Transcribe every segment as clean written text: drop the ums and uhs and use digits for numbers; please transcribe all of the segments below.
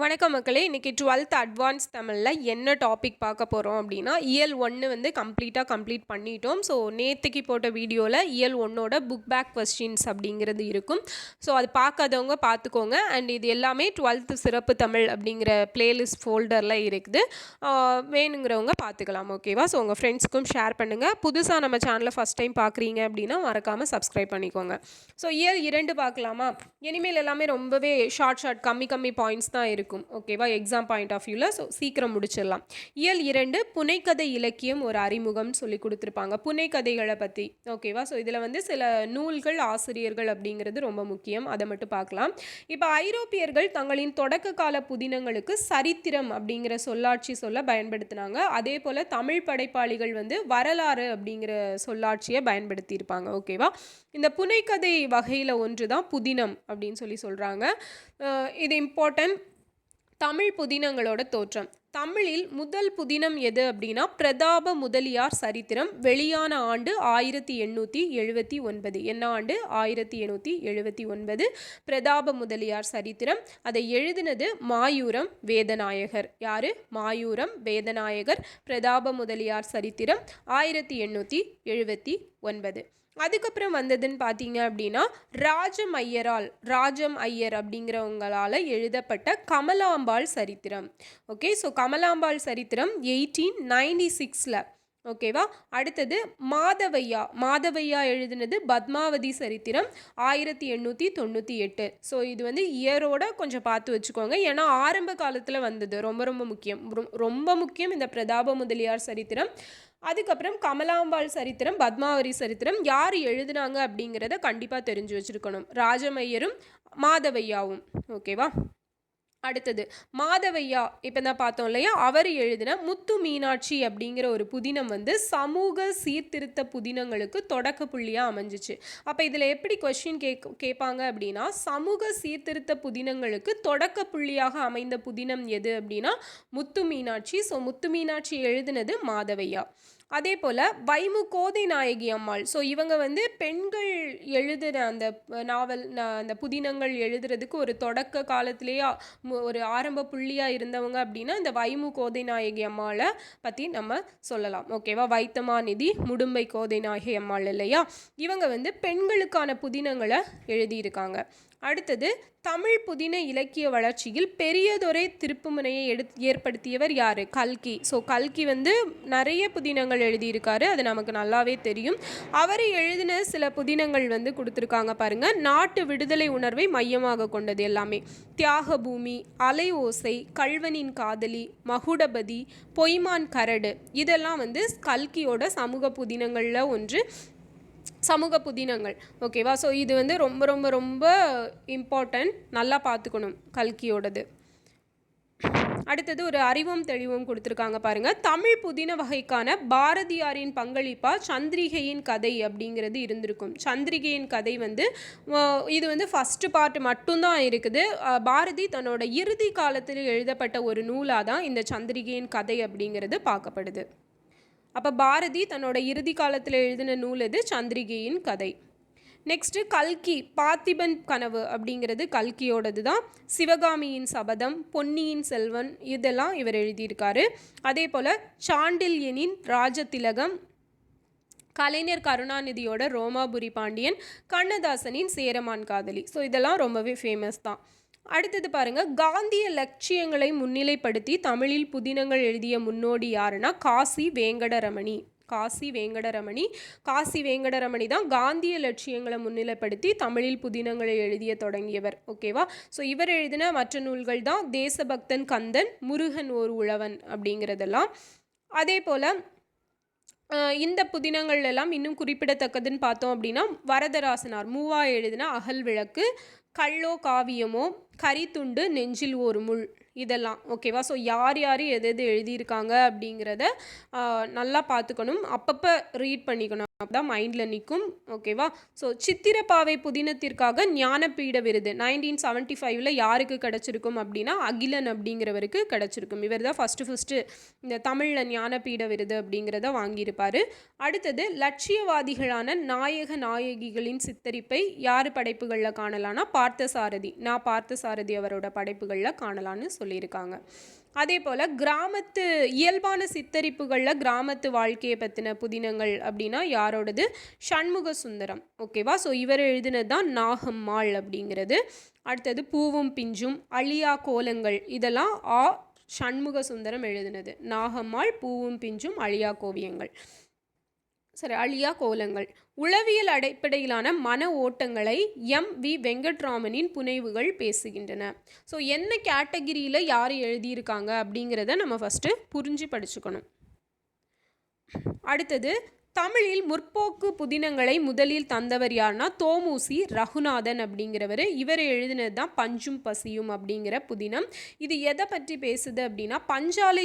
வணக்கம் மக்களே. இன்றைக்கி 12th அட்வான்ஸ் தமிழில் என்ன டாபிக் பார்க்க போகிறோம் அப்படின்னா, இயல் 1 வந்து கம்ப்ளீட் பண்ணிட்டோம். ஸோ நேற்றுக்கு போட்ட வீடியோவில் இயல் 1ஓட புக் பேக் கொஸ்டின்ஸ் அப்படிங்கிறது இருக்கும். ஸோ அது பார்க்காதவங்க பார்த்துக்கோங்க. அண்ட் இது எல்லாமே 12th சிறப்பு தமிழ் அப்படிங்கிற பிளேலிஸ்ட் ஃபோல்டரில் இருக்குது. வேணுங்கிறவங்க பார்த்துக்கலாம். ஓகேவா? ஸோ உங்கள் ஃப்ரெண்ட்ஸுக்கும் ஷேர் பண்ணுங்கள். புதுசாக நம்ம சேனலை ஃபஸ்ட் டைம் பார்க்குறீங்க அப்படின்னா மறக்காமல் சப்ஸ்கிரைப் பண்ணிக்கோங்க. ஸோ இயல் 2 பார்க்கலாமா? இனிமேல் எல்லாமே ரொம்பவே ஷார்ட் கம்மி பாயிண்ட்ஸ் தான் இருக்கும். ஓகேவா? எக்ஸாம் பாயிண்ட் ஆஃப் வியூவில். ஸோ சீக்கிரம் முடிச்சிடலாம். இயல் 2 புனைக்கதை இலக்கியம் ஒரு அறிமுகம் சொல்லி கொடுத்துருப்பாங்க. புனைக்கதைகளை பற்றி. ஓகேவா? ஸோ இதில் வந்து சில நூல்கள், ஆசிரியர்கள் அப்படிங்கிறது ரொம்ப முக்கியம். அதை மட்டும் பார்க்கலாம். இப்போ ஐரோப்பியர்கள் தங்களின் தொடக்க கால புதினங்களுக்கு சரித்திரம் அப்படிங்கிற சொல்லாட்சி சொல்ல பயன்படுத்தினாங்க. அதே போல் தமிழ் படைப்பாளிகள் வந்து வரலாறு அப்படிங்கிற சொல்லாட்சியை பயன்படுத்தியிருப்பாங்க. ஓகேவா? இந்த புனைக்கதை வகையில் ஒன்று தான் புதினம் அப்படின்னு சொல்லி சொல்கிறாங்க. இது இம்பார்ட்டன்ட். தமிழ் புதினங்களோட தோற்றம். தமிழில் முதல் புதினம் எது அப்படின்னா பிரதாப முதலியார் சரித்திரம். வெளியான ஆண்டு 1879. என்ன ஆண்டு? 1879. பிரதாப முதலியார் சரித்திரம். அதை எழுதினது மாயூரம் வேதநாயகர். யாரு? மாயூரம் வேதநாயகர். பிரதாப முதலியார் சரித்திரம் 1879. அதுக்கப்புறம் வந்ததுன்னு பார்த்தீங்க அப்படின்னா ராஜம் ஐயர் அப்படிங்கிறவங்களால் எழுதப்பட்ட கமலாம்பாள் சரித்திரம். ஓகே, ஸோ கமலாம்பாள் சரித்திரம் 1896. ஓகேவா? அடுத்தது மாதவையா எழுதினது பத்மாவதி சரித்திரம் 1898. ஸோ இது வந்து இயரோட கொஞ்சம் பார்த்து வச்சுக்கோங்க. ஏன்னா ஆரம்ப காலத்தில் வந்தது. ரொம்ப முக்கியம் இந்த பிரதாப முதலியார் சரித்திரம். அதுக்கப்புறம் கமலாம்பாள் சரித்திரம், பத்மாவதி சரித்திரம் யார் எழுதுனாங்க அப்படிங்கிறத கண்டிப்பாக தெரிஞ்சு வச்சுருக்கணும். ராஜமையரும் மாதவையாவும். ஓகேவா? அடுத்தது மாதவையா இப்போ தான் பார்த்தோம் இல்லையா? அவர் எழுதின முத்து மீனாட்சி அப்படிங்கிற ஒரு புதினம் வந்து சமூக சீர்திருத்த புதினங்களுக்கு தொடக்க புள்ளியாக அமைஞ்சிச்சு. அப்போ இதில் எப்படி கொஸ்டின் கேட்பாங்க அப்படின்னா, சமூக சீர்திருத்த புதினங்களுக்கு தொடக்க புள்ளியாக அமைந்த புதினம் எது அப்படின்னா முத்து மீனாட்சி. ஸோ முத்து மீனாட்சி எழுதினது மாதவையா. அதே போல் வைமு கோதை நாயகி அம்மாள். ஸோ இவங்க வந்து பெண்கள் எழுதுகிற அந்த நாவல், அந்த புதினங்கள் எழுதுறதுக்கு ஒரு தொடக்க காலத்திலேயே ஒரு ஆரம்ப புள்ளியாக இருந்தவங்க அப்படின்னா இந்த வைமு கோதை நாயகி அம்மாளை பற்றி நம்ம சொல்லலாம். ஓகேவா? வைத்தமாநிதி முடும்பை கோதை நாயகி அம்மாள் இல்லையா? இவங்க வந்து பெண்களுக்கான புதினங்களை எழுதியிருக்காங்க. அடுத்தது தமிழ் புதின இலக்கிய வளர்ச்சியில் பெரியதொரு திருப்புமுனையை ஏற்படுத்தியவர் யார்? கல்கி. ஸோ கல்கி வந்து நிறைய புதினங்கள் எழுதியிருக்காரு. அது நமக்கு நல்லாவே தெரியும். அவர் எழுதின சில புதினங்கள் வந்து கொடுத்துருக்காங்க பாருங்கள். நாட்டு விடுதலை உணர்வை மையமாக கொண்டது எல்லாமே. தியாக பூமி, அலை ஓசை, கல்வனின் காதலி, மகுடபதி, பொய்மான் கரடு, இதெல்லாம் வந்து கல்கியோட சமூக புதினங்களில் ஒன்று. சமூக புதினங்கள். ஓகேவா? ஸோ இது வந்து ரொம்ப ரொம்ப ரொம்ப இம்பார்ட்டன்ட். நல்லா பார்த்துக்கணும் கல்கியோடது. அடுத்தது ஒரு அறிவும் தெளிவும் கொடுத்துருக்காங்க பாருங்கள். தமிழ் புதின வகைக்கான பாரதியாரின் பங்களிப்பாக சந்திரிகையின் கதை அப்படிங்கிறது இருந்திருக்கும். சந்திரிகையின் கதை வந்து இது வந்து ஃபஸ்ட்டு பார்ட் மட்டும்தான் இருக்குது. பாரதி தன்னோட இறுதி காலத்தில் எழுதப்பட்ட ஒரு நூலாக தான் இந்த சந்திரிகையின் கதை அப்படிங்கிறது பார்க்கப்படுது. அப்போ பாரதி தன்னோட இறுதி காலத்தில் எழுதின நூல் எது? சந்திரிகையின் கதை. நெக்ஸ்ட்டு கல்கி பார்த்திபன் கனவு அப்படிங்கிறது கல்கியோடது தான். சிவகாமியின் சபதம், பொன்னியின் செல்வன், இதெல்லாம் இவர் எழுதியிருக்காரு. அதே போல் சாண்டில்யனின் ராஜதிலகம், கலைஞர் கருணாநிதியோட ரோமாபுரி பாண்டியன், கண்ணதாசனின் சேரமான் காதலி. ஸோ இதெல்லாம் ரொம்பவே ஃபேமஸ் தான். அடுத்தது பாருங்கள். காந்திய லட்சியங்களை முன்னிலைப்படுத்தி தமிழில் புதினங்கள் எழுதிய முன்னோடி யாருன்னா காசி வேங்கடரமணி தான் காந்திய லட்சியங்களை முன்னிலைப்படுத்தி தமிழில் புதினங்களை எழுதிய தொடங்கியவர். ஓகேவா? ஸோ இவர் எழுதின மற்ற நூல்கள் தான் தேசபக்தன், கந்தன், முருகன் ஒரு உழவன் அப்படிங்கிறதெல்லாம். அதே போல் இந்த புதினங்கள் எல்லாம் இன்னும் குறிப்பிடத்தக்கதுன்னு பார்த்தோம் அப்படின்னா வரதராசனார் மூவா எழுதின அகல் விளக்கு, கள்ளோ காவியமோ, கரித்துண்டு, நெஞ்சில் ஒரு முள், இதெல்லாம். ஓகேவா? ஸோ யார் எது எழுதியிருக்காங்க அப்படிங்கிறத நல்லா பார்த்துக்கணும். அப்பப்போ ரீட் பண்ணிக்கணும். தான் மைண்டில் நிற்கும். ஓகேவா? ஸோ சித்திரப்பாவை புதினத்திற்காக ஞானபீட விருது 1975 யாருக்கு கிடச்சிருக்கும் அப்படின்னா அகிலன் அப்படிங்கிறவருக்கு கிடச்சிருக்கும். இவர் தான் ஃபஸ்ட்டு இந்த தமிழில் ஞானபீட விருது அப்படிங்கிறத வாங்கியிருப்பார். அடுத்தது லட்சியவாதிகளான நாயக நாயகிகளின் சித்தரிப்பை யார் படைப்புகளில் காணலான்னா பார்த்தசாரதி, பார்த்தசாரதி அவரோட படைப்புகளில் காணலான்னு சொல்லியிருக்காங்க. அதே போல் கிராமத்து இயல்பான சித்தரிப்புகளில் கிராமத்து வாழ்க்கையை பற்றின புதினங்கள் அப்படின்னா யாரோடது? சண்முக சுந்தரம். ஓகேவா? ஸோ இவர் எழுதினது தான் நாகம்மாள் அப்படிங்கிறது. அடுத்தது பூவும் பிஞ்சும், அழியா கோலங்கள், இதெல்லாம் சண்முக சுந்தரம் எழுதினது. நாகம்மாள், பூவும் பிஞ்சும், அழியா கோவியங்கள், அழியா கோலங்கள். உளவியல் அடிப்படையிலான மன ஓட்டங்களை வி வெங்கட்ராமனின் புனைவுகள் பேசுகின்றன. ஸோ என்ன கேட்டகிரியில் யார் எழுதியிருக்காங்க அப்படிங்கிறத நம்ம ஃபஸ்ட்டு புரிஞ்சு படிச்சுக்கணும். அடுத்தது தமிழில் முற்போக்கு புதினங்களை முதலில் தந்தவர் யார்னா தோமுசி ரகுநாதன் அப்படிங்கிறவர். இவர் எழுதினது தான் பஞ்சும் பசியும் அப்படிங்கிற புதினம். இது எதை பற்றி பேசுது அப்படின்னா பஞ்சாலை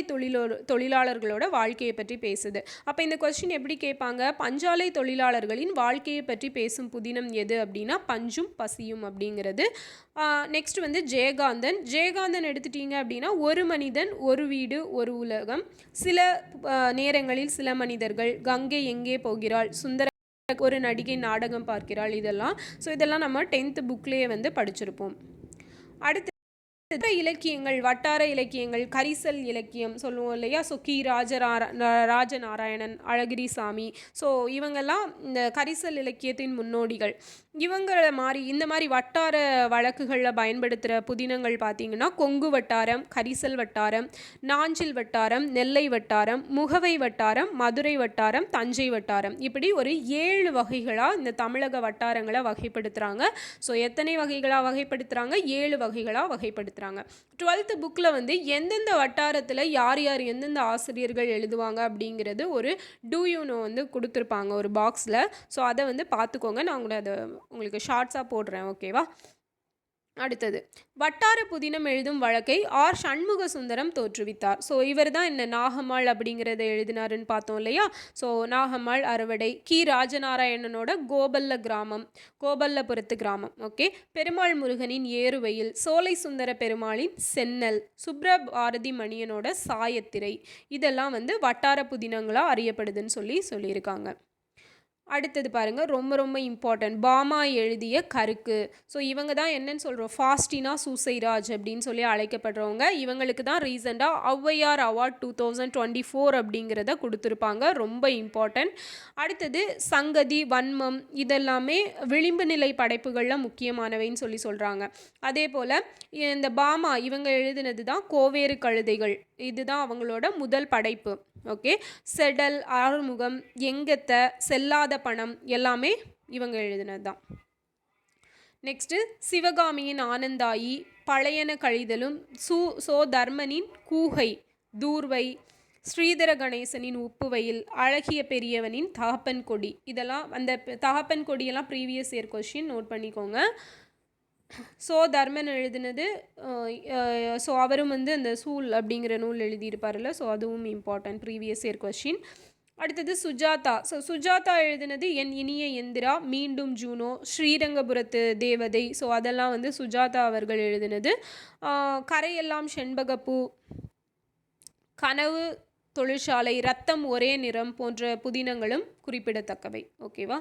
தொழிலாளர்களோட வாழ்க்கையை பற்றி பேசுது. அப்போ இந்த கொஸ்டின் எப்படி கேட்பாங்க? பஞ்சாலை தொழிலாளர்களின் வாழ்க்கையை பற்றி பேசும் புதினம் எது அப்படின்னா பஞ்சும் பசியும் அப்படிங்கிறது. நெக்ஸ்ட் வந்து ஜெயகாந்தன் எடுத்துட்டீங்க அப்படின்னா ஒரு மனிதன் ஒரு வீடு ஒரு உலகம், சில நேரங்களில் சில மனிதர்கள், கங்கை எங்கே போகிறாள், சுந்தர ஒரு நடிகை நாடகம் பார்க்கிறாள், இதெல்லாம் நம்ம 10th புக்லேயே வந்து படிச்சிருப்போம். அடுத்து இலக்கியங்கள், வட்டார இலக்கியங்கள், கரிசல் இலக்கியம் சொல்லுவோம் இல்லையா? ஸோ ராஜநாராயணன், அழகிரிசாமி, ஸோ இவங்கெல்லாம் இந்த கரிசல் இலக்கியத்தின் முன்னோடிகள். இவங்களை இந்த மாதிரி வட்டார வழக்குகளில் பயன்படுத்துகிற புதினங்கள் பார்த்திங்கன்னா கொங்கு வட்டாரம், கரிசல் வட்டாரம், நாஞ்சில் வட்டாரம், நெல்லை வட்டாரம், முகவை வட்டாரம், மதுரை வட்டாரம், தஞ்சை வட்டாரம், இப்படி ஒரு 7 வகைகளாக இந்த தமிழக வட்டாரங்களை வகைப்படுத்துகிறாங்க. ஸோ எத்தனை வகைகளாக வகைப்படுத்துகிறாங்க? 7 வகைகளாக வகைப்படுத்துகிறாங்க. 12th புக்கில் வந்து எந்தெந்த வட்டாரத்தில் யார் எந்தெந்த ஆசிரியர்கள் எழுதுவாங்க அப்படிங்கிறது ஒரு வந்து கொடுத்துருப்பாங்க ஒரு பாக்ஸில். ஸோ அதை வந்து பார்த்துக்கோங்க. நான் உங்களுக்கு ஷார்ட்ஸாக போடுறேன். ஓகேவா? அடுத்தது வட்டார புதினம் எழுதும் வழக்கை சண்முக சுந்தரம் தோற்றுவித்தார். ஸோ இவர் தான் என்ன நாகம்மாள் அப்படிங்கிறத எழுதினாருன்னு பார்த்தோம் இல்லையா? ஸோ நாகம்மாள் அறுவடை, ராஜநாராயணனோட கோபல்லபுரத்து கிராமம், ஓகே, பெருமாள் முருகனின் ஏறுவையில், சோலை சுந்தர பெருமாளின் சென்னல், சுப்ரபாரதி மணியனோட சாயத்திரை, இதெல்லாம் வந்து வட்டார புதினங்களாக அறியப்படுதுன்னு சொல்லியிருக்காங்க. அடுத்தது பாருங்கள், ரொம்ப ரொம்ப இம்பார்ட்டன்ட், பாமா எழுதிய கருக்கு. ஸோ இவங்க தான் என்னன்னு சொல்கிறோம்? ஃபாஸ்டினா சூசைராஜ் அப்படின்னு சொல்லி அழைக்கப்படுறவங்க. இவங்களுக்கு தான் ரீசெண்டாக ஔவையார் அவார்ட் 2024 அப்படிங்கிறத கொடுத்துருப்பாங்க. ரொம்ப இம்பார்ட்டன்ட். அடுத்தது சங்கதி, வன்மம், இதெல்லாமே விளிம்பு நிலை படைப்புகளில் முக்கியமானவைன்னு சொல்கிறாங்க. அதே போல் இந்த பாமா இவங்க எழுதினது தான் கோவேறு கழுதைகள், இதுதான் அவங்களோட முதல் படைப்பு. ஓகே, செடல், ஆறுமுகம், எங்கத்த, செல்லாத பணம் எல்லாமே இவங்க எழுதினது தான். நெக்ஸ்ட்டு சிவகாமியின் ஆனந்தாயி, பழையன கழிதலும், தர்மனின் கூகை, தூர்வை, ஸ்ரீதர கணேசனின் உப்புவையில், அழகிய பெரியவனின் தகப்பன் கொடி, இதெல்லாம் அந்த தகப்பன் கொடியெல்லாம் ப்ரீவியஸ் இயர் கொஸ்டின் நோட் பண்ணிக்கோங்க. தர்மன் எழுதினது, அவரும் வந்து அந்த சூல் அப்படிங்கிற நூல் எழுதியிருப்பார்ல, அதுவும் இம்பார்ட்டன்ட் ப்ரீவியஸ் இயர் கொஸ்டின். அடுத்தது சுஜாதா. சுஜாதா எழுதினது என் இனிய எந்திரா, மீண்டும் ஜூனோ, ஸ்ரீரங்கபுரத்து தேவதை, அதெல்லாம் வந்து சுஜாதா அவர்கள் எழுதினது. கரையெல்லாம் செண்பகப்பூ, கனவு தொழிற்சாலை, ரத்தம் ஒரே நிறம் போன்ற புதினங்களும் குறிப்பிடத்தக்கவை. ஓகேவா?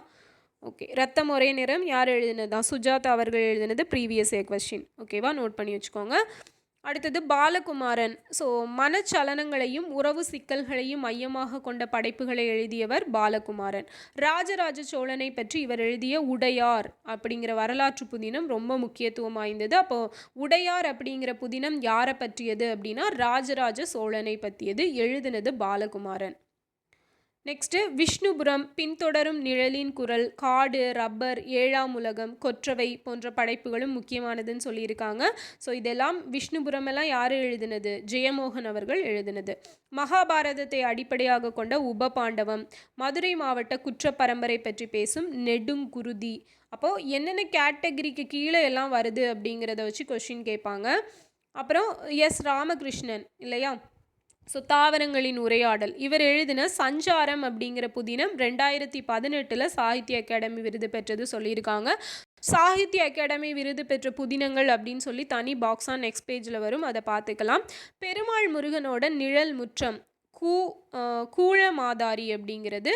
ஓகே, ரத்தம் ஒரே நிறம் யார் எழுதினது தான்? சுஜாதா அவர்கள் எழுதினது, ப்ரீவியஸ் இயர் கொஸ்டின். ஓகேவா? நோட் பண்ணி வச்சுக்கோங்க. அடுத்தது பாலகுமாரன். மனச்சலனங்களையும் உறவு சிக்கல்களையும் மையமாக கொண்ட படைப்புகளை எழுதியவர் பாலகுமாரன். ராஜராஜ சோழனை பற்றி இவர் எழுதிய உடையார் அப்படிங்கிற வரலாற்று புதினம் ரொம்ப முக்கியத்துவம் வாய்ந்தது. அப்போது உடையார் அப்படிங்கிற புதினம் யாரை பற்றியது அப்படின்னா ராஜராஜ சோழனை பற்றியது, எழுதினது பாலகுமாரன். நெக்ஸ்ட்டு விஷ்ணுபுரம், பின்தொடரும் நிழலின் குரல், காடு, ரப்பர், ஏழாம் உலகம், கொற்றவை போன்ற படைப்புகளும் முக்கியமானதுன்னு சொல்லியிருக்காங்க. இதெல்லாம் விஷ்ணுபுரம் எல்லாம் யார் எழுதினது? ஜெயமோகன் அவர்கள் எழுதினது. மகாபாரதத்தை அடிப்படையாக கொண்ட உபபாண்டவம், மதுரை மாவட்ட குற்ற பரம்பரை பற்றி பேசும் நெடுங்குருதி. அப்போது என்னென்ன கேட்டகரிக்கு கீழே எல்லாம் வருது அப்படிங்கிறத வச்சு கொஸ்டின் கேட்பாங்க. அப்புறம் ராமகிருஷ்ணன் இல்லையா, ஸோ தாவரங்களின் உரையாடல். இவர் எழுதின சஞ்சாரம் அப்படிங்கிற புதினம் 2018 சாகித்ய அகாடமி விருது பெற்றது சொல்லியிருக்காங்க. சாகித்ய அகாடமி விருது பெற்ற புதினங்கள் அப்படின்னு சொல்லி தனி பாக்ஸ் ஆன் நெக்ஸ்ட் பேஜில் வரும், அதை பார்த்துக்கலாம். பெருமாள் முருகனோட நிழல் முற்றம் கூழ மாதாரி அப்படிங்கிறது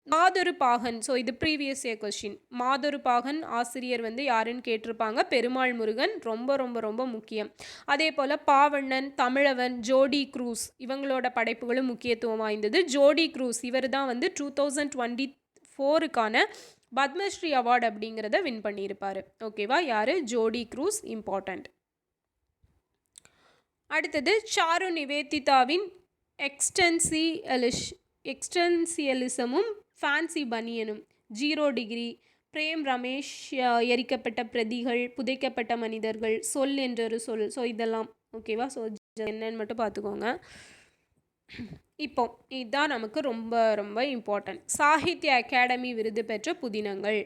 மாதொரு பாகன். ஸோ இது ப்ரீவியஸ் இயர் கொஸ்டின். மாதொரு பாகன் ஆசிரியர் வந்து யாருன்னு கேட்டிருப்பாங்க. பெருமாள் முருகன். ரொம்ப ரொம்ப ரொம்ப முக்கியம். அதே போல் பாவண்ணன், தமிழவன், ஜோடி க்ரூஸ் இவங்களோட படைப்புகளும் முக்கியத்துவம் வாய்ந்தது. ஜோடி க்ரூஸ் இவர் தான் வந்து 2024க்கான பத்மஸ்ரீ அவார்டு அப்படிங்கிறத வின் பண்ணியிருப்பார். ஓகேவா? யார்? ஜோடி க்ரூஸ். இம்பார்ட்டண்ட். அடுத்தது சாரு நிவேதிதாவின் எக்ஸ்டென்சியலிசமும் ஃபேன்சி பனியனும், 0 டிகிரி, பிரேம் ரமேஷ், எரிக்கப்பட்ட பிரதிகள், புதைக்கப்பட்ட மனிதர்கள், சொல் என்றொரு சொல். ஸோ இதெல்லாம் ஓகேவா? ஸோ என்னன்னு மட்டும் பார்த்துக்கோங்க. இப்போ இதுதான் நமக்கு ரொம்ப ரொம்ப இம்பார்ட்டன்ட். சாகித்ய அகாடமி விருது பெற்ற புதினங்கள்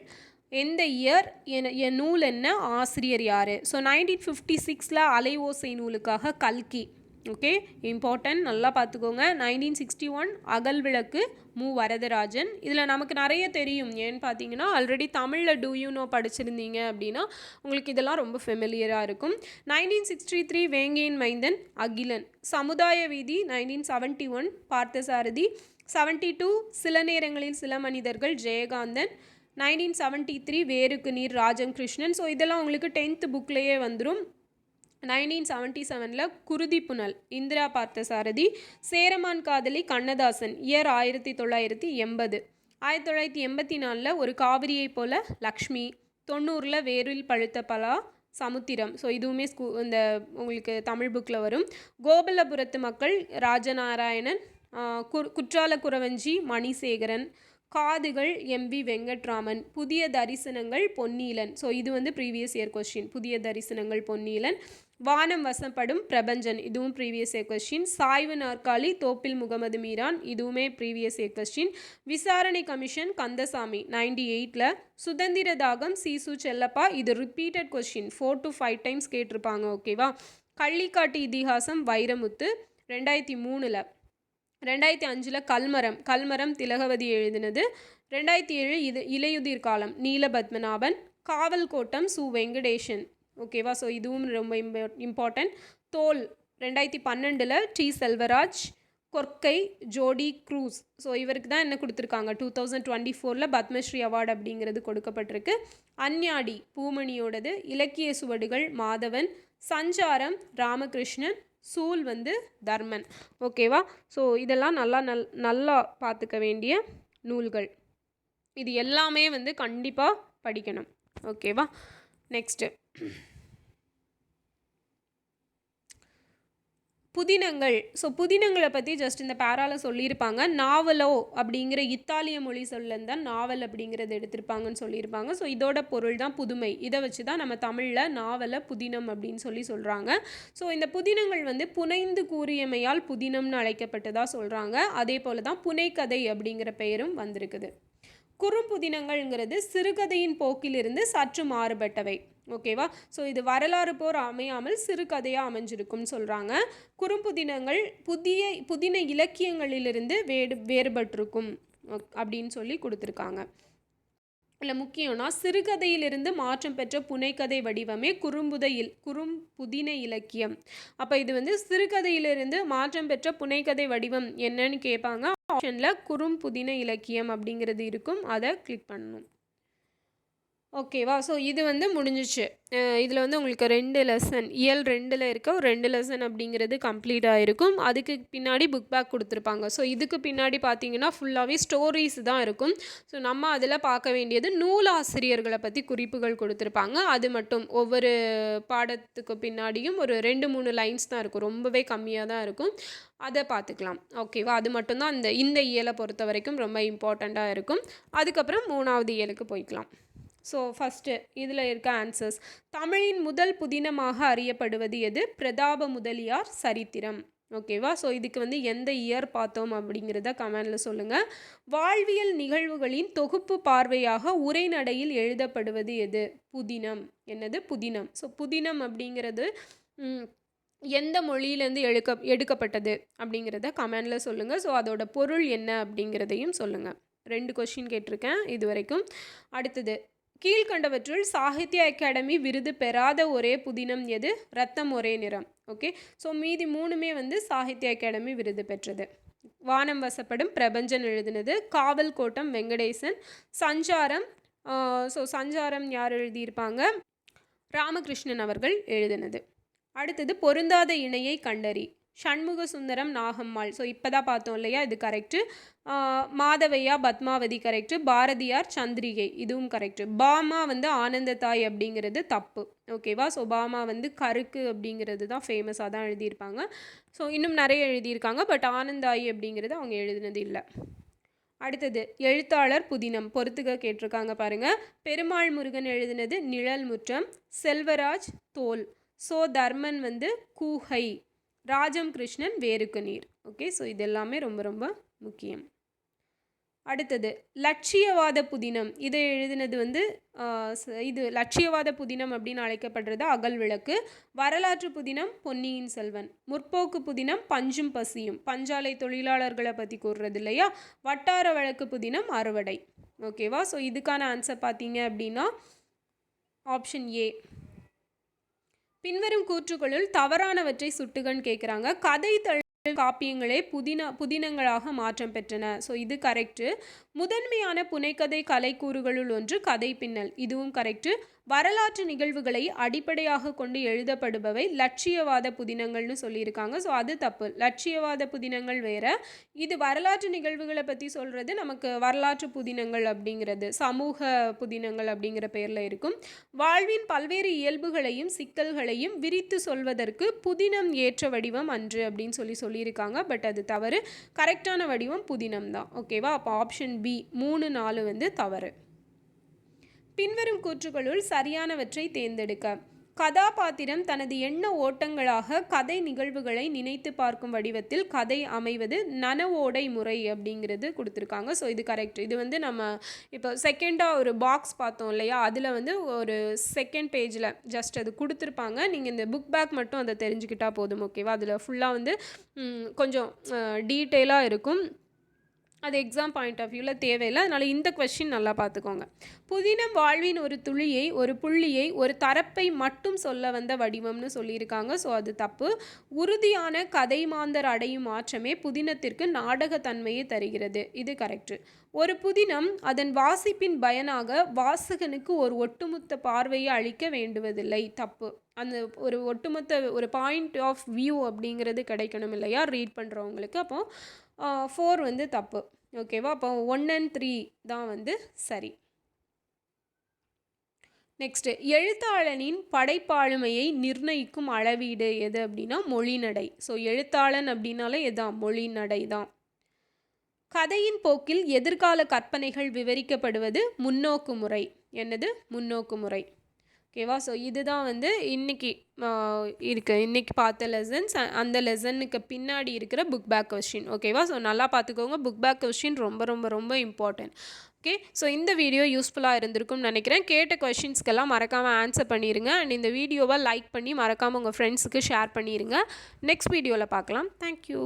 எந்த இயர், என் நூல் என்ன, ஆசிரியர் யார்? ஸோ 1956 அலைவோசை நூலுக்காக கல்கி. ஓகே, இம்பார்ட்டன்ட், நல்லா பார்த்துக்கோங்க. 1961 அகல் விளக்கு, மு வரதராஜன். இதில் நமக்கு நிறைய தெரியும். ஏன்னு பார்த்தீங்கன்னா ஆல்ரெடி தமிழில் டூ யூ நோ படிச்சிருந்தீங்க அப்படின்னா உங்களுக்கு இதெல்லாம் ரொம்ப ஃபெமிலியராக இருக்கும். 1963 வேங்கையின் மைந்தன் அகிலன். சமுதாய வீதி 1971 பார்த்தசாரதி. 72 சில நேரங்களில் சில மனிதர்கள் ஜெயகாந்தன். 1973 வேருக்கு நீர் ராஜம் கிருஷ்ணன். ஸோ இதெல்லாம் உங்களுக்கு 10th புக்லேயே வந்துடும். 1977 குருதி புனல் இந்திரா பார்த்தசாரதி. சேரமான் காதலி கண்ணதாசன். இயர் 1980. 1984 ஒரு காவிரியை போல லக்ஷ்மி. 90 வேரில் பழுத்த பலா சமுத்திரம். ஸோ இதுவுமே இந்த உங்களுக்கு தமிழ் புக்கில் வரும். கோபலபுரத்து மக்கள் ராஜநாராயணன். குற்றால குறவஞ்சி மணிசேகரன். காதுகள் எம்பி வெங்கட்ராமன். புதிய தரிசனங்கள் பொன்னீலன். ஸோ இது வந்து ப்ரீவியஸ் இயர் கொஸ்டின். புதிய தரிசனங்கள் பொன்னீலன். வானம் வசப்படும் பிரபஞ்சன். இதுவும் ப்ரீவியஸ் இயர் கொஸ்டின். சாய்வு நாற்காலி தோப்பில் முகமது மீரான். இதுவுமே ப்ரீவியஸ் இயர் கொஸ்டின். விசாரணை கமிஷன் கந்தசாமி 98. சுதந்திர தாகம் சீசு செல்லப்பா. இது ரிப்பீட்டட் கொஸ்டின், 4 to 5 டைம்ஸ் கேட்டிருப்பாங்க. ஓகேவா? கள்ளிக்காட்டு இதிகாசம் வைரமுத்து 2003. 2005 கல்மரம் திலகவதி எழுதினது. 2007 இலையுதிர் காலம் நீலபத்மநாபன். காவல் கோட்டம் சு வெங்கடேஷன். ஓகேவா? ஸோ இதுவும் ரொம்ப இம்பார்ட்டன்ட். தோல் 2012 டி செல்வராஜ். கொர்க்கை ஜோடி க்ரூஸ். ஸோ இவருக்கு தான் என்ன கொடுத்துருக்காங்க, 2024 பத்மஸ்ரீ அவார்டு அப்படிங்கிறது கொடுக்கப்பட்டிருக்கு. அஞ்ஞாடி பூமணியோடது. இலக்கிய சுவடுகள் மாதவன். சஞ்சாரம் ராமகிருஷ்ணன். சூல் வந்து தர்மன். ஓகேவா? ஸோ இதெல்லாம் நல்லா பார்த்துக்க வேண்டிய நூல்கள். இது எல்லாமே வந்து கண்டிப்பாக படிக்கணும். ஓகேவா? நெக்ஸ்ட்டு புதினங்கள். ஸோ புதினங்களை பற்றி ஜஸ்ட் இந்த பேரால சொல்லியிருப்பாங்க. நாவலோ அப்படிங்கிற இத்தாலிய மொழி சொல்லந்தான் நாவல் அப்படிங்கிறது எடுத்திருப்பாங்கன்னு சொல்லியிருப்பாங்க. ஸோ இதோட பொருள் தான் புதுமை. இதை வச்சு தான் நம்ம தமிழில் நாவலை புதினம் அப்படின்னு சொல்கிறாங்க. ஸோ இந்த புதினங்கள் வந்து புனைந்து கூறியமையால் புதினம்னு அழைக்கப்பட்டதாக சொல்கிறாங்க. அதே போல் தான் புனைக்கதை அப்படிங்கிற பெயரும் வந்திருக்குது. குறும்புதினங்கள்ங்கிறது சிறுகதையின் போக்கிலிருந்து சற்று மாறுபட்டவை. ஓகேவா? ஸோ இது வரலாறு போர் அமையாமல் சிறுகதையாக அமைஞ்சிருக்கும்னு சொல்கிறாங்க. குறும்புதினங்கள் புதின இலக்கியங்களிலிருந்து வேறுபட்டிருக்கும் அப்படின்னு சொல்லி கொடுத்துருக்காங்க. இல்லை முக்கியம்னா சிறுகதையிலிருந்து மாற்றம் பெற்ற புனைக்கதை வடிவமே குறும்புதின இலக்கியம். அப்போ இது வந்து சிறுகதையிலிருந்து மாற்றம் பெற்ற புனைக்கதை வடிவம் என்னன்னு கேட்பாங்க. ஆப்ஷனில் குறும்புதின இலக்கியம் அப்படிங்கிறது இருக்கும், அதை கிளிக் பண்ணணும். ஓகேவா? ஸோ இது வந்து முடிஞ்சிச்சு. இதில் வந்து உங்களுக்கு 2 லெசன் இயல் 2ல் இருக்க ஒரு 2 லெசன் அப்படிங்கிறது கம்ப்ளீட் ஆகிருக்கும். அதுக்கு பின்னாடி புக் பேக் கொடுத்துருப்பாங்க. ஸோ இதுக்கு பின்னாடி பார்த்தீங்கன்னா ஃபுல்லாகவே ஸ்டோரிஸ் தான் இருக்கும். ஸோ நம்ம அதில் பார்க்க வேண்டியது நூலாசிரியர்களை பற்றி குறிப்புகள் கொடுத்துருப்பாங்க. அது மட்டும் ஒவ்வொரு பாடத்துக்கு பின்னாடியும் ஒரு 2-3 லைன்ஸ் தான் இருக்கும், ரொம்பவே கம்மியாக தான் இருக்கும். அதை பார்த்துக்கலாம். ஓகேவா? அது மட்டும்தான் இந்த இயலை பொறுத்த வரைக்கும் ரொம்ப இம்பார்ட்டண்ட்டாக இருக்கும். அதுக்கப்புறம் 3வது இயலுக்கு போய்க்கலாம். ஸோ ஃபஸ்ட்டு இதில் இருக்க ஆன்சர்ஸ். தமிழின் முதல் புதினமாக அறியப்படுவது எது? பிரதாப முதலியார் சரித்திரம். ஓகேவா? ஸோ இதுக்கு வந்து எந்த இயர் பார்த்தோம் அப்படிங்கிறத கமெண்டில் சொல்லுங்கள். வாழ்வியல் நிகழ்வுகளின் தொகுப்பு பார்வையாக உரைநடையில் எழுதப்படுவது எது? புதினம். என்னது? புதினம். ஸோ புதினம் அப்படிங்கிறது எந்த மொழியிலேருந்து எடுக்கப்பட்டது அப்படிங்கிறத கமெண்டில் சொல்லுங்கள். ஸோ அதோட பொருள் என்ன அப்படிங்கிறதையும் சொல்லுங்கள். 2 கொஷின் கேட்டிருக்கேன் இது வரைக்கும். அடுத்தது, கீழ்கண்டவற்றுள் சாகித்ய அகாடமி விருது பெறாத ஒரே புதினம் எது? ரத்தம் ஒரே நிறம். ஓகே, ஸோ மீதி 3மே வந்து சாகித்ய அகாடமி விருது பெற்றது. வானம் வசப்படும் பிரபஞ்சன் எழுதினது, காவல் கோட்டம் வெங்கடேசன், சஞ்சாரம் சஞ்சாரம் யார் எழுதியிருப்பாங்க? ராமகிருஷ்ணன் அவர்கள் எழுதினது. அடுத்தது, பொருந்தாத இணையை கண்டறி, சண்முக சுந்தரம் நாகம்மாள். ஸோ இப்போ தான் பார்த்தோம் இல்லையா, இது கரெக்டு. மாதவையா பத்மாவதி கரெக்டு. பாரதியார் சந்திரிகை, இதுவும் கரெக்டு. பாமா வந்து ஆனந்த தாய் அப்படிங்கிறது தப்பு. ஓகேவா? ஸோ பாமா வந்து கருக்கு அப்படிங்கிறது தான் ஃபேமஸாக தான் எழுதியிருப்பாங்க. ஸோ இன்னும் நிறைய எழுதியிருக்காங்க, பட் ஆனந்தாயி அப்படிங்கிறது அவங்க எழுதினது இல்லை. அடுத்தது, எழுத்தாளர் புதினம் பொறுத்துக கேட்டிருக்காங்க பாருங்கள். பெருமாள் முருகன் எழுதினது நிழல் முற்றம், செல்வராஜ் தோல், ஸோ தர்மன் வந்து கூஹை, ராஜம் கிருஷ்ணன் வேருக்கு நீர். ஓகே, ஸோ இது எல்லாமே ரொம்ப ரொம்ப முக்கியம். அடுத்தது, லட்சியவாத புதினம், இதை எழுதினது வந்து இது லட்சியவாத புதினம் அப்படின்னு அழைக்கப்படுறது அகல் விளக்கு. வரலாற்று புதினம் பொன்னியின் செல்வன். முற்போக்கு புதினம் பஞ்சும் பசியும், பஞ்சாலை தொழிலாளர்களை பற்றி கூறுறது இல்லையா. வட்டார வழக்கு புதினம் அறுவடை. ஓகேவா? ஸோ இதுக்கான ஆன்சர் பார்த்தீங்க அப்படின்னா ஆப்ஷன் ஏ. பின்வரும் கூற்றுகளுள் தவறானவற்றை சுட்டுகன்னு கேட்குறாங்க. கதை காப்பியங்களே புதினங்களாக மாற்றம் பெற்றன. ஸோ இது கரெக்டு. முதன்மையான புனைக்கதை கலைக்கூறுகளுள் ஒன்று கதை பின்னல், இதுவும் கரெக்டு. வரலாற்று நிகழ்வுகளை அடிப்படையாக கொண்டு எழுதப்படுபவை லட்சியவாத புதினங்கள்னு சொல்லியிருக்காங்க. ஸோ அது தப்பு. லட்சியவாத புதினங்கள் வேறு, இது வரலாற்று நிகழ்வுகளை பற்றி சொல்கிறது நமக்கு வரலாற்று புதினங்கள் அப்படிங்கிறது, சமூக புதினங்கள் அப்படிங்கிற பேரில் இருக்கும். வாழ்வின் பல்வேறு இயல்புகளையும் சிக்கல்களையும் விரித்து சொல்வதற்கு புதினம் ஏற்ற வடிவம் அன்று அப்படின்னு சொல்லியிருக்காங்க. பட் அது தவறு. கரெக்டான வடிவம் புதினம் தான். ஓகேவா? அப்போ ஆப்ஷன் பி 3, 4 வந்து தவறு. பின்வரும் கூற்றுகளுள் சரியானவற்றை தேர்ந்தெடுக்க. கதாபாத்திரம் தனது எண்ண ஓட்டங்களாக கதை நிகழ்வுகளை நினைத்து பார்க்கும் வடிவத்தில் கதை அமைவது நனவோடை முறை அப்படிங்கிறது கொடுத்துருக்காங்க. ஸோ இது கரெக்ட். இது வந்து நம்ம இப்போ செகண்டாக ஒரு பாக்ஸ் பார்த்தோம் இல்லையா, அதில் வந்து ஒரு செகண்ட் பேஜில் ஜஸ்ட் அது கொடுத்துருப்பாங்க. நீங்கள் இந்த புக் பேக் மட்டும் அதை தெரிஞ்சுக்கிட்டால் போதும். ஓகேவா? அதில் ஃபுல்லாக வந்து கொஞ்சம் டீட்டெயிலாக இருக்கும். அது எக்ஸாம் பாயிண்ட் ஆஃப் வியூவில் தேவையில்லை. அதனால் இந்த கொஸ்டின் நல்லா பார்த்துக்கோங்க. புதினம் வாழ்வின் ஒரு துளியை, ஒரு புள்ளியை, ஒரு தரப்பை மட்டும் சொல்ல வந்த வடிவம்னு சொல்லியிருக்காங்க. ஸோ அது தப்பு. உறுதியான கதை மாந்தர் அடையும் மாற்றமே புதினத்திற்கு நாடகத்தன்மையை தருகிறது, இது கரெக்டு. ஒரு புதினம் அதன் வாசிப்பின் பயனாக வாசகனுக்கு ஒரு ஒட்டுமொத்த பார்வையை அளிக்க வேண்டுவதில்லை, தப்பு. அந்த ஒரு ஒட்டுமொத்த ஒரு பாயிண்ட் ஆஃப் வியூ அப்படிங்கிறது கிடைக்கணும் இல்லையா ரீட் பண்ணுறவங்களுக்கு. அப்போது 4 வந்து தப்பு. ஓகேவா? அப்போ 1 and 3 தான் வந்து சரி. நெக்ஸ்ட்டு, எழுத்தாளனின் படைப்பாளுமையை நிர்ணயிக்கும் அளவீடு எது அப்படின்னா மொழிநடை. ஸோ எழுத்தாளன் அப்படின்னாலே எதான்? மொழிநடை தான். கதையின் போக்கில் எதிர்கால கற்பனைகள் விவரிக்கப்படுவது முன்னோக்கு முறை. என்னது? முன்னோக்கு முறை. ஓகேவா? ஸோ இதுதான் வந்து இன்றைக்கி இன்றைக்கி பார்த்த லெசன்ஸ். அந்த லெசனுக்கு பின்னாடி இருக்கிற புக் பேக் கொஸ்டின். ஓகேவா? ஸோ நல்லா பார்த்துக்கோங்க. புக் பேக் கொஸ்டின் ரொம்ப ரொம்ப ரொம்ப இம்பார்ட்டன்ட். ஓகே, ஸோ இந்த வீடியோ யூஸ்ஃபுல்லாக இருந்திருக்கும்னு நினைக்கிறேன். கேட்ட கொஸ்டின்ஸ்க்கெல்லாம் மறக்காமல் ஆன்சர் பண்ணிடுங்க. அண்ட் இந்த வீடியோவை லைக் பண்ணி மறக்காமல் உங்கள் ஃப்ரெண்ட்ஸுக்கு ஷேர் பண்ணிடுங்க. நெக்ஸ்ட் வீடியோவில் பார்க்கலாம். தேங்க்யூ.